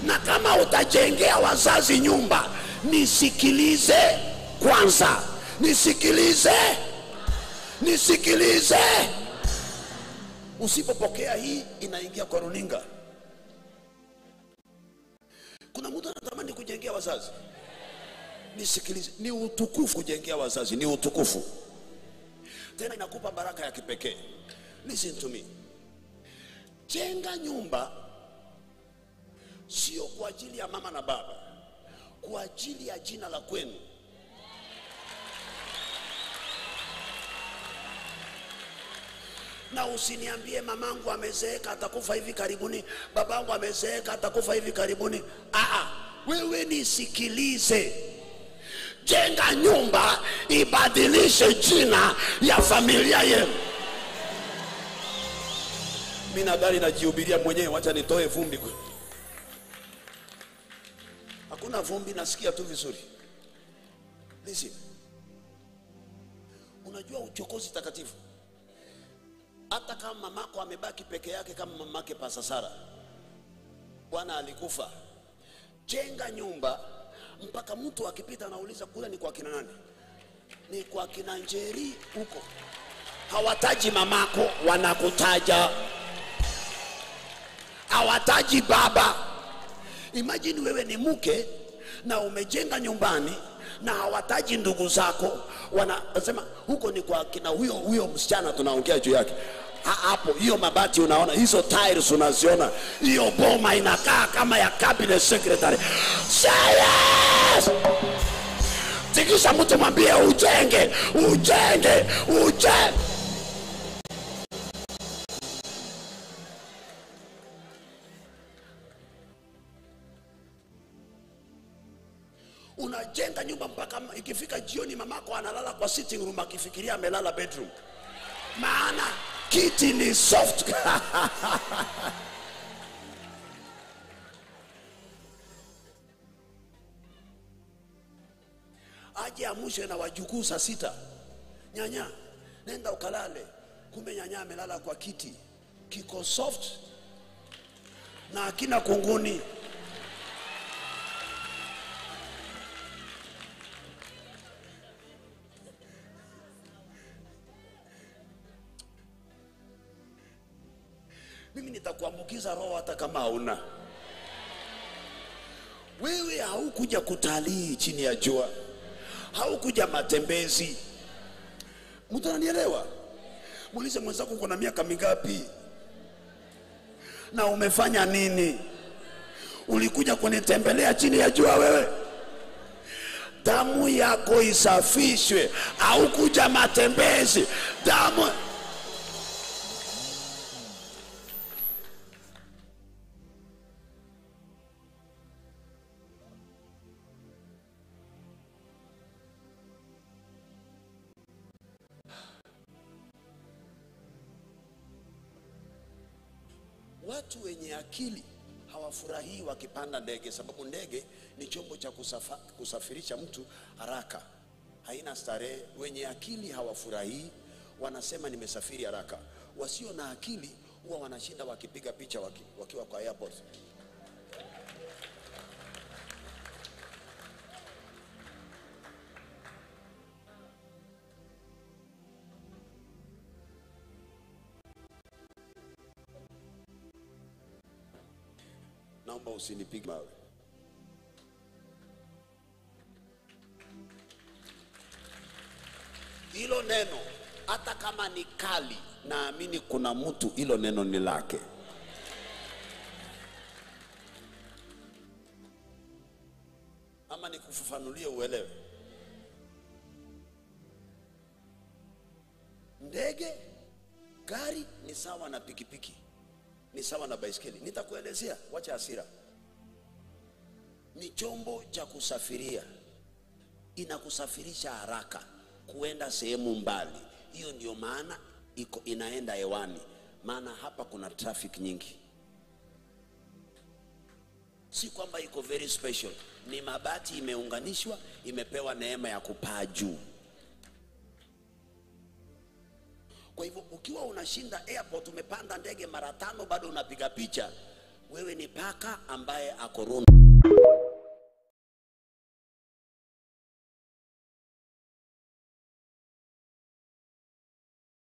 Na kama utajengea wazazi nyumba, nisikilize kwanza, nisikilize. Usipopokea hii, inaingia kwa runinga. Kuna mtu anatamani kujengea wazazi. Nisikilize, ni utukufu kujengea wazazi, ni utukufu. Tena inakupa baraka ya kipekee. Listen to me. Jenga nyumba sio kwa ajili ya mama na baba, kwa ajili ya jina la kwenu. Na usiniambie mamangu amezeeka atakufa hivi karibuni, babangu amezeeka atakufa hivi karibuni. Wewe nisikilize. Jenga nyumba ibadilishe jina ya familia yenu. Mimi na gari najihubiria mwenyewe, wacha nitoe vumbi. Hakuna vumbi, nasikia tu vizuri. Listen. Unajua uchokozi takatifu, hata kama mamako amebaki peke yake, kama mamake Pasa Sara, Bwana alikufa, jenga nyumba mpaka mtu akipita anauliza kule ni kwa kina nani? Ni kwa kina Njeri huko. Hawataji mamako, wanakutaja. Hawataji baba. Imagine wewe ni mke na umejenga nyumbani na hawataji ndugu zako, wanasema huko ni kwa kina huyo msichana tunaongea juu yake. Hapo hiyo mabati unaona, hizo tiles unaziona, hiyo boma inakaa kama ya cabinet secretary. Yes! Tikisha mtu mwambie ujenge. Unajenga nyumba mpaka ikifika jioni mamako analala kwa sitting room akifikiria amelala bedroom. Maana kiti ni soft. Aje amushe na wajukuu saa 6. Nyanya, nenda ukalale. Kumbe nyanya amelala kwa kiti kiko soft na akina kunguni. Mimi nitakuambukiza roho hata kama hauna. Wewe haukuja kutalii chini ya jua, haukuja matembezi. Mtu ananielewa? Muulize mwenzako uko na miaka mingapi na umefanya nini? Ulikuja kunitembelea chini ya jua wewe? Damu yako isafishwe. Haukuja matembezi. Damu. Watu wenye akili hawafurahii wakipanda ndege, sababu ndege ni chombo cha kusafirisha mtu haraka, haina starehe. Wenye akili hawafurahii, wanasema nimesafiri haraka. Wasio na akili huwa wanashinda wakipiga picha wakiwa kwa airport. Naomba usinipige mawe. Hilo neno hata kama ni kali, naamini kuna mtu hilo neno ni lake. Ama nikufafanulie uelewe. Ndege, gari ni sawa na pikipiki, ni sawa na baiskeli. Nitakuelezea, wacha hasira. Ni chombo cha kusafiria, inakusafirisha haraka kuenda sehemu mbali. Hiyo ndio maana inaenda hewani, maana hapa kuna traffic nyingi. Si kwamba iko very special, ni mabati imeunganishwa, imepewa neema ya kupaa juu. Kwa hivyo ukiwa unashinda airport, umepanda ndege mara 5 bado unapiga picha, wewe ni paka ambaye ako rundu.